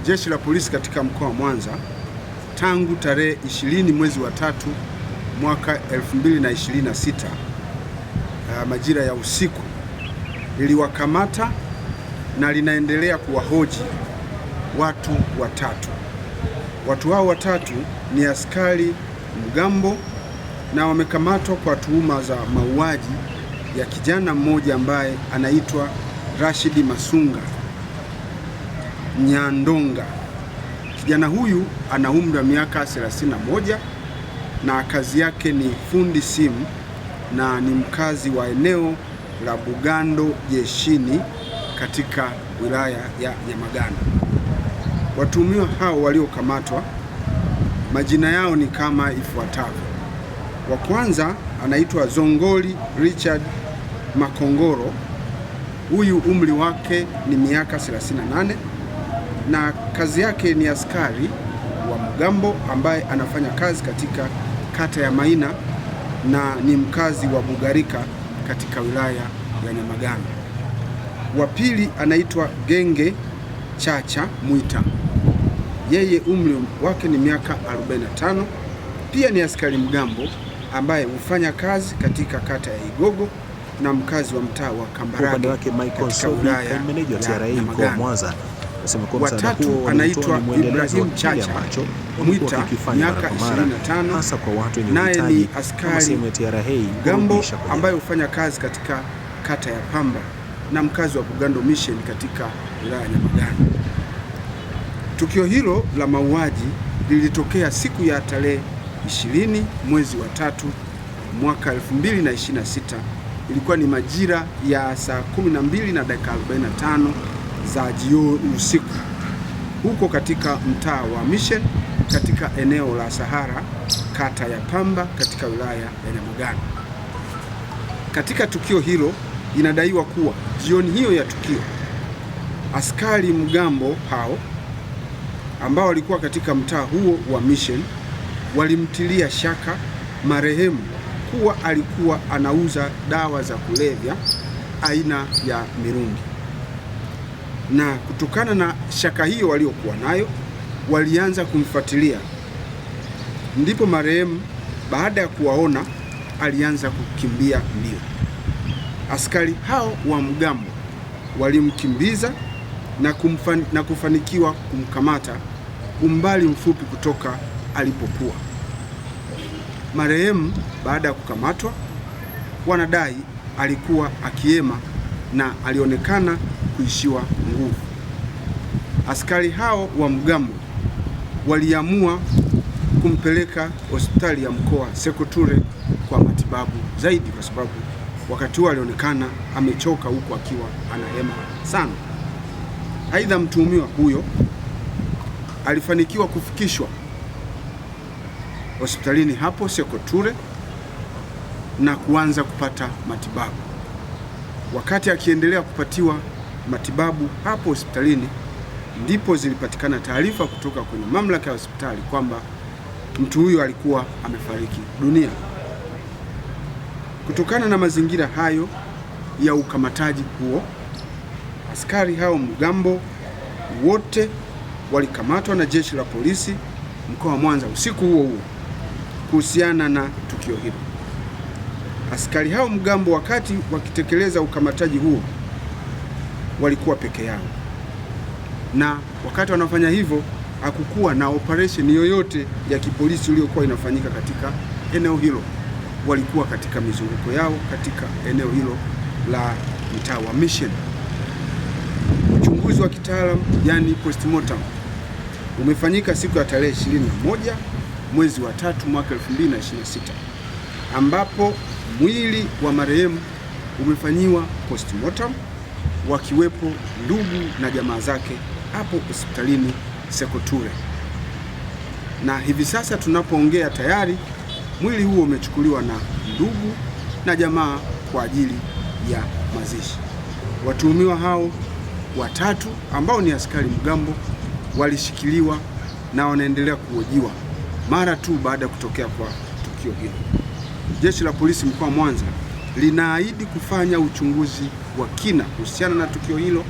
Jeshi la Polisi katika mkoa wa Mwanza tangu tarehe 20 mwezi wa 3 mwaka 2026 majira ya usiku liliwakamata na linaendelea kuwahoji watu watatu. Watu hao watatu ni askari mgambo na wamekamatwa kwa tuhuma za mauaji ya kijana mmoja ambaye anaitwa Rashidi Masunga Nyandonga. Kijana huyu ana umri wa miaka 31 na kazi yake ni fundi simu na ni mkazi wa eneo la Bugando Jeshini katika wilaya ya Nyamagana. Watuhumiwa hao waliokamatwa majina yao ni kama ifuatavyo. Wa kwanza anaitwa Zongoli Richard Makongoro. Huyu umri wake ni miaka 38 na kazi yake ni askari wa mgambo ambaye anafanya kazi katika kata ya Maina na ni mkazi wa Bugarika katika wilaya ya Nyamagana. Wa pili anaitwa Genge Chacha Mwita. Yeye umri wake ni miaka 45, pia ni askari mgambo ambaye hufanya kazi katika kata ya Igogo na mkazi wa mtaa wa Kambarage katika wilaya ya Nyamagana. Watatu anaitwa Ibrahim Chacha Mwita, miaka 25, naye ni askari mgambo ambaye hufanya kazi katika kata ya Pamba na mkazi wa Bugando Mission katika wilaya ya Nyamagana. Tukio hilo la mauaji lilitokea siku ya tarehe 20 mwezi wa 3 mwaka 2026. Ilikuwa ni majira ya saa 12:45 za jioni usiku, huko katika mtaa wa Mission katika eneo la Sahara kata ya Pamba katika wilaya ya Nyamagana. Katika tukio hilo inadaiwa kuwa jioni hiyo ya tukio askari mgambo hao ambao walikuwa katika mtaa huo wa Mission walimtilia shaka marehemu kuwa alikuwa anauza dawa za kulevya aina ya mirungi, na kutokana na shaka hiyo waliokuwa nayo walianza kumfuatilia. Ndipo marehemu baada ya kuwaona alianza kukimbia mbio. Askari hao wa mgambo walimkimbiza na kufanikiwa kumkamata umbali mfupi kutoka alipokuwa. Marehemu baada ya kukamatwa, wanadai alikuwa akiema na alionekana kuishiwa nguvu. Askari hao wa mgambo waliamua kumpeleka hospitali ya mkoa Sekoture kwa matibabu zaidi, kwa sababu wakati huo alionekana amechoka huku akiwa anahema sana. Aidha, mtuhumiwa huyo alifanikiwa kufikishwa hospitalini hapo Sekoture na kuanza kupata matibabu. Wakati akiendelea kupatiwa matibabu hapo hospitalini, ndipo zilipatikana taarifa kutoka kwenye mamlaka ya hospitali kwamba mtu huyo alikuwa amefariki dunia. Kutokana na mazingira hayo ya ukamataji huo, askari hao mgambo wote walikamatwa na Jeshi la Polisi mkoa wa Mwanza usiku huo huo. Kuhusiana na tukio hilo, askari hao mgambo wakati wakitekeleza ukamataji huo walikuwa peke yao, na wakati wanafanya hivyo hakukuwa na operation yoyote ya kipolisi iliyokuwa inafanyika katika eneo hilo. Walikuwa katika mizunguko yao katika eneo hilo la mtaa wa Mission. Uchunguzi wa kitaalamu yani postmortem umefanyika siku ya tarehe 21 mwezi wa 3 mwaka 2026, ambapo mwili wa marehemu umefanyiwa postmortem wakiwepo ndugu na jamaa zake hapo hospitalini Sekoture, na hivi sasa tunapoongea tayari mwili huo umechukuliwa na ndugu na jamaa kwa ajili ya mazishi. Watuhumiwa hao watatu ambao ni askari mgambo walishikiliwa na wanaendelea kuhojiwa mara tu baada ya kutokea kwa tukio hilo. Jeshi la Polisi mkoa wa Mwanza linaahidi kufanya uchunguzi wa kina kuhusiana na tukio hilo,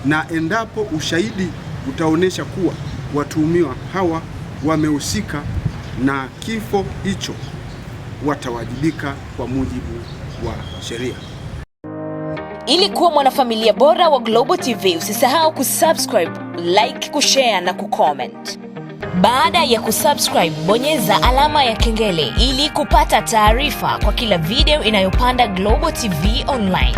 na endapo ushahidi utaonyesha kuwa watuhumiwa hawa wamehusika na kifo hicho, watawajibika kwa mujibu wa sheria. Ili kuwa mwanafamilia bora wa Global TV, usisahau kusubscribe, like, kushare na kucomment. Baada ya kusubscribe, bonyeza alama ya kengele ili kupata taarifa kwa kila video inayopanda Global TV Online.